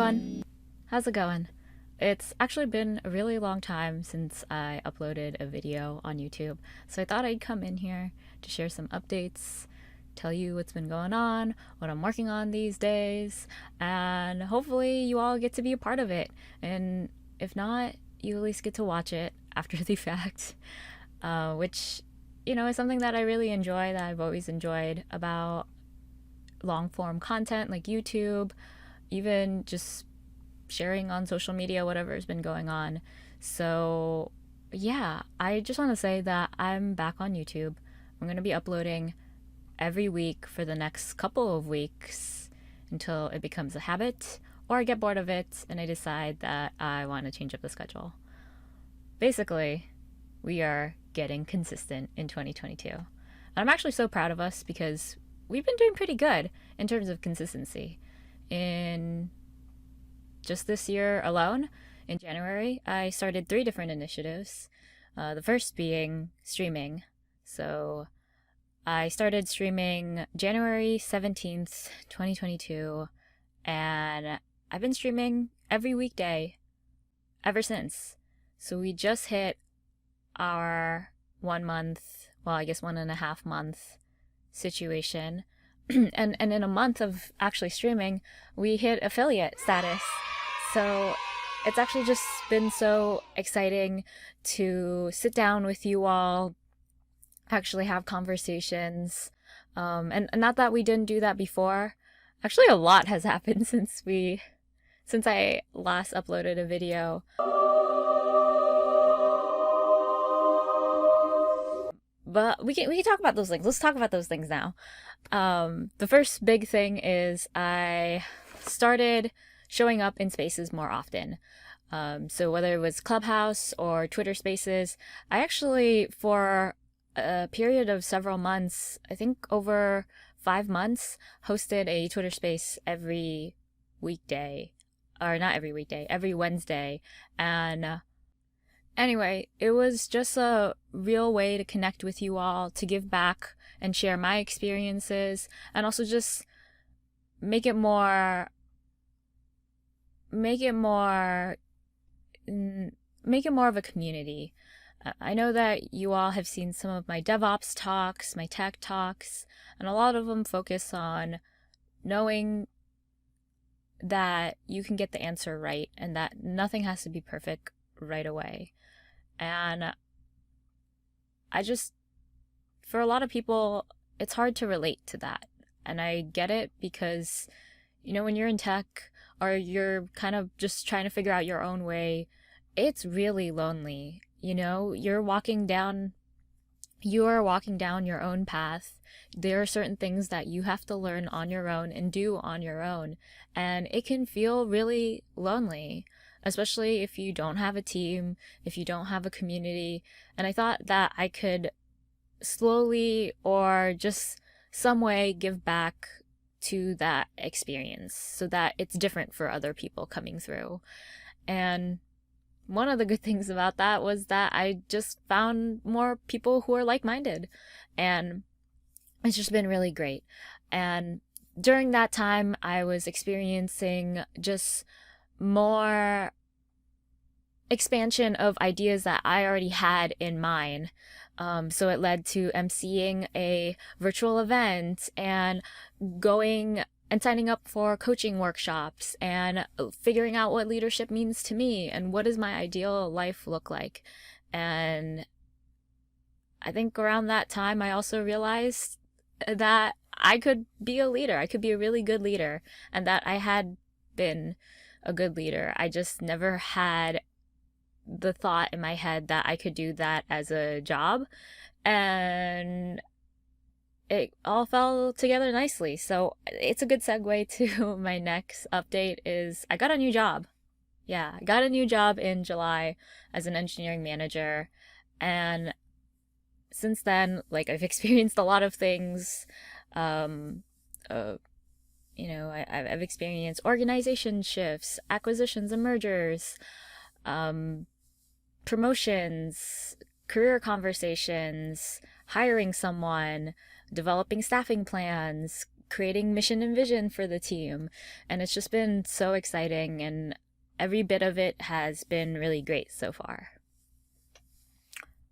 everyone! How's it going? It's actually been a really long time since I uploaded a video on YouTube, so I thought I'd come in here to share some updates, tell you what's been going on, what I'm working on these days, and hopefully you all get to be a part of it. And if not, you at least get to watch it after the fact, which, is something that I really enjoy, that I've always enjoyed about long form content like YouTube, even just sharing on social media, whatever has been going on. So, yeah, I just want to say that I'm back on YouTube. I'm going to be uploading every week for the next couple of weeks until it becomes a habit or I get bored of it and I decide that I want to change up the schedule. Basically, we are getting consistent in 2022. And I'm actually so proud of us because we've been doing pretty good in terms of consistency. In just this year alone, in January, I started 3 different initiatives. The first being streaming. So I started streaming January 17th, 2022, and I've been streaming every weekday ever since. So we just hit our 1 month, well, I guess 1.5 month situation. and in a month of actually streaming, we hit affiliate status. So it's actually just been so exciting to sit down with you all, actually have conversations. And not that we didn't do that before. Actually, a lot has happened since I last uploaded a video. But we can talk about those things. Let's talk about those things now. The first big thing is I started showing up in spaces more often. So whether it was Clubhouse or Twitter Spaces, I actually, for a period of several months, I think over 5 months, hosted a Twitter Space every weekday. Or not every weekday, every Wednesday. And anyway, it was just a real way to connect with you all, to give back and share my experiences, and also just make it more of a community. I know that you all have seen some of my DevOps talks, my tech talks, and a lot of them focus on knowing that you can get the answer right and that nothing has to be perfect right away. And for a lot of people, it's hard to relate to that. And I get it because, when you're in tech or you're kind of just trying to figure out your own way, it's really lonely. You are walking down your own path. There are certain things that you have to learn on your own and do on your own. And it can feel really lonely, especially if you don't have a team, if you don't have a community. And I thought that I could slowly or just some way give back to that experience so that it's different for other people coming through. And one of the good things about that was that I just found more people who are like-minded, and it's just been really great. And during that time, I was experiencing just more expansion of ideas that I already had in mind. So it led to emceeing a virtual event and going and signing up for coaching workshops and figuring out what leadership means to me and what does my ideal life look like. And I think around that time, I also realized that I could be a leader. I could be a really good leader, and that I had been a good leader. I just never had the thought in my head that I could do that as a job, and it all fell together nicely. So it's a good segue to my next update is I got a new job. Yeah, I got a new job in July as an engineering manager, and since then, I've experienced a lot of things. I've experienced organization shifts, acquisitions and mergers, promotions, career conversations, hiring someone, developing staffing plans, creating mission and vision for the team. And it's just been so exciting, and every bit of it has been really great so far.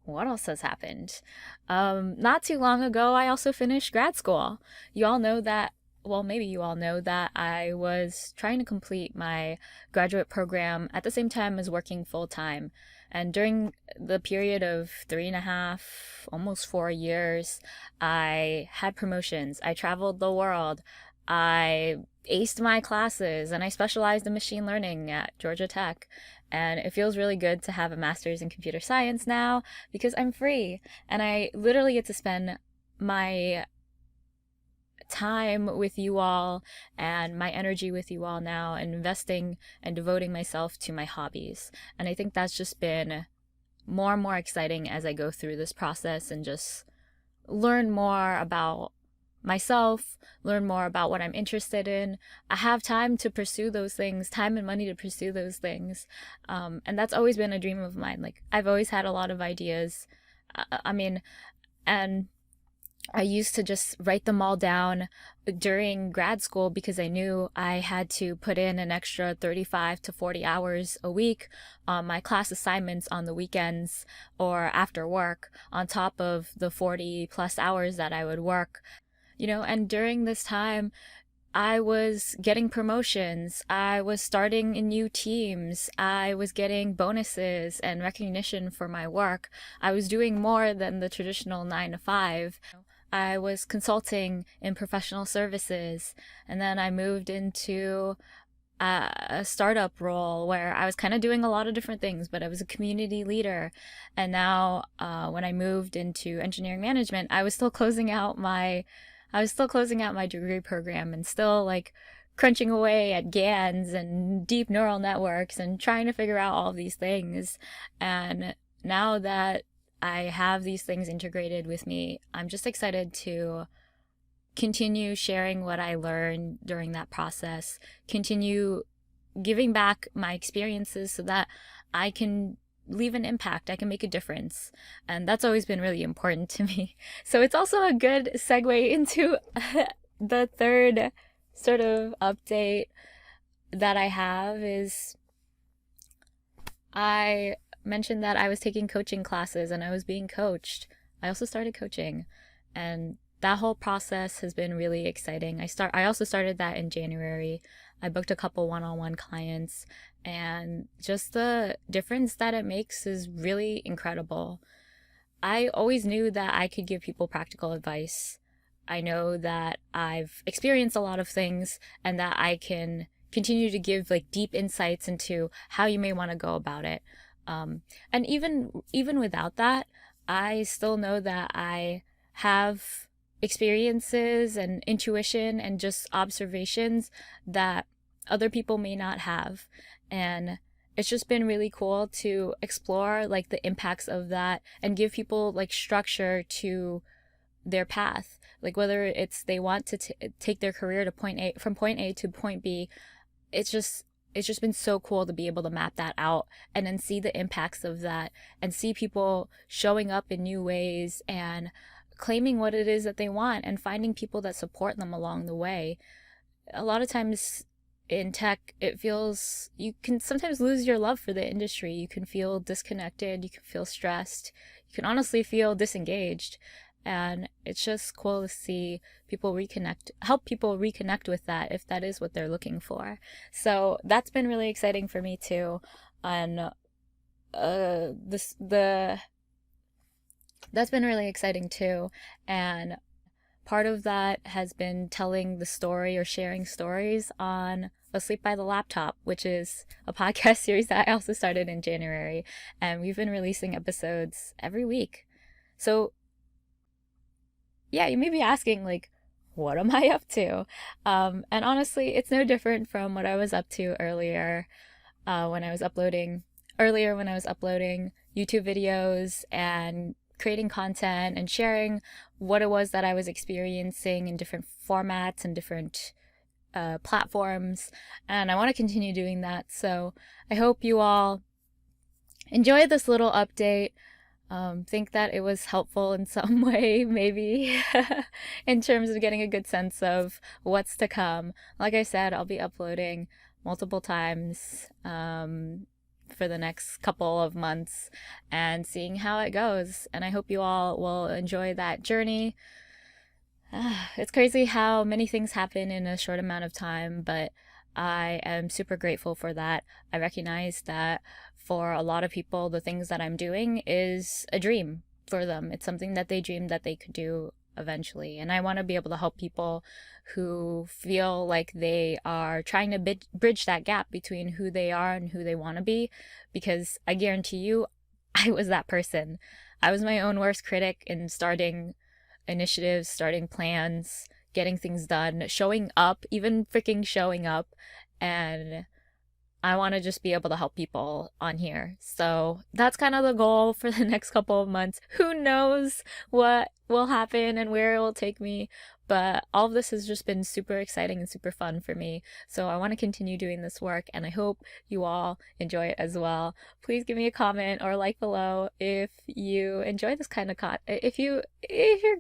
What else has happened? Not too long ago, I also finished grad school. You all know that, well, maybe you all know that I was trying to complete my graduate program at the same time as working full time. And during the period of 3.5, almost 4 years, I had promotions. I traveled the world. I aced my classes, and I specialized in machine learning at Georgia Tech. And it feels really good to have a master's in computer science now because I'm free and I literally get to spend my time with you all and my energy with you all now, and investing and devoting myself to my hobbies. And I think that's just been more and more exciting as I go through this process and just learn more about myself, learn more about what I'm interested in. I have time to pursue those things, time and money to pursue those things. And that's always been a dream of mine. Like, I've always had a lot of ideas. I mean, and I used to just write them all down during grad school because I knew I had to put in an extra 35 to 40 hours a week on my class assignments on the weekends or after work, on top of the 40 plus hours that I would work. And during this time, I was getting promotions. I was starting in new teams. I was getting bonuses and recognition for my work. I was doing more than the traditional 9 to 5. I was consulting in professional services. And then I moved into a startup role where I was kind of doing a lot of different things, but I was a community leader. And now, when I moved into engineering management, I was still closing out my degree program and still like crunching away at GANs and deep neural networks and trying to figure out all of these things. And now that I have these things integrated with me, I'm just excited to continue sharing what I learned during that process, continue giving back my experiences so that I can leave an impact, I can make a difference. And that's always been really important to me. So it's also a good segue into the third sort of update that I have is I mentioned that I was taking coaching classes and I was being coached. I also started coaching, and that whole process has been really exciting. I also started that in January. I booked a couple one-on-one clients, and just the difference that it makes is really incredible. I always knew that I could give people practical advice. I know that I've experienced a lot of things and that I can continue to give like deep insights into how you may want to go about it. And even without that, I still know that I have experiences and intuition and just observations that other people may not have. And it's just been really cool to explore like the impacts of that and give people like structure to their path. Like whether it's they want to take their career to from point A to point B, it's just been so cool to be able to map that out and then see the impacts of that and see people showing up in new ways and claiming what it is that they want and finding people that support them along the way. A lot of times in tech, it feels you can sometimes lose your love for the industry. You can feel disconnected, you can feel stressed, you can honestly feel disengaged. And it's just cool to see people help people reconnect with that if that is what they're looking for. So that's been really exciting for me too. And that's been really exciting too. And part of that has been telling the story or sharing stories on Asleep by the Laptop, which is a podcast series that I also started in January. And we've been releasing episodes every week. So yeah, you may be asking, like, what am I up to? And honestly, it's no different from what I was up to earlier when I was uploading YouTube videos and creating content and sharing what it was that I was experiencing in different formats and different platforms. And I want to continue doing that. So I hope you all enjoy this little update. Think that it was helpful in some way, maybe, in terms of getting a good sense of what's to come. Like I said, I'll be uploading multiple times for the next couple of months and seeing how it goes. And I hope you all will enjoy that journey. It's crazy how many things happen in a short amount of time, but I am super grateful for that. I recognize that for a lot of people, the things that I'm doing is a dream for them. It's something that they dreamed that they could do eventually. And I want to be able to help people who feel like they are trying to bridge that gap between who they are and who they want to be, because I guarantee you, I was that person. I was my own worst critic in starting initiatives, starting plans, getting things done, showing up, even freaking showing up. And I want to just be able to help people on here. So that's kind of the goal for the next couple of months. Who knows what will happen and where it will take me, but all of this has just been super exciting and super fun for me. So I want to continue doing this work, and I hope you all enjoy it as well. Please give me a comment or like below if you enjoy this kind of if you're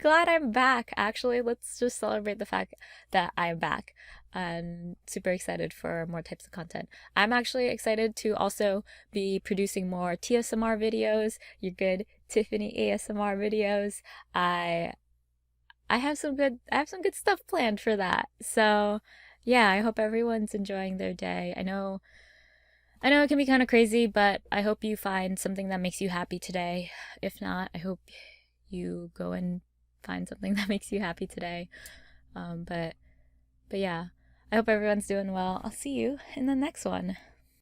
glad I'm back. Actually, let's just celebrate the fact that I'm back. And super excited for more types of content. I'm actually excited to also be producing more TSMR videos, your good Tiffany ASMR videos. I have some good stuff planned for that. So yeah, I hope everyone's enjoying their day. I know it can be kind of crazy, but I hope you find something that makes you happy today. If not, I hope you go and find something that makes you happy today. But yeah, I hope everyone's doing well. I'll see you in the next one.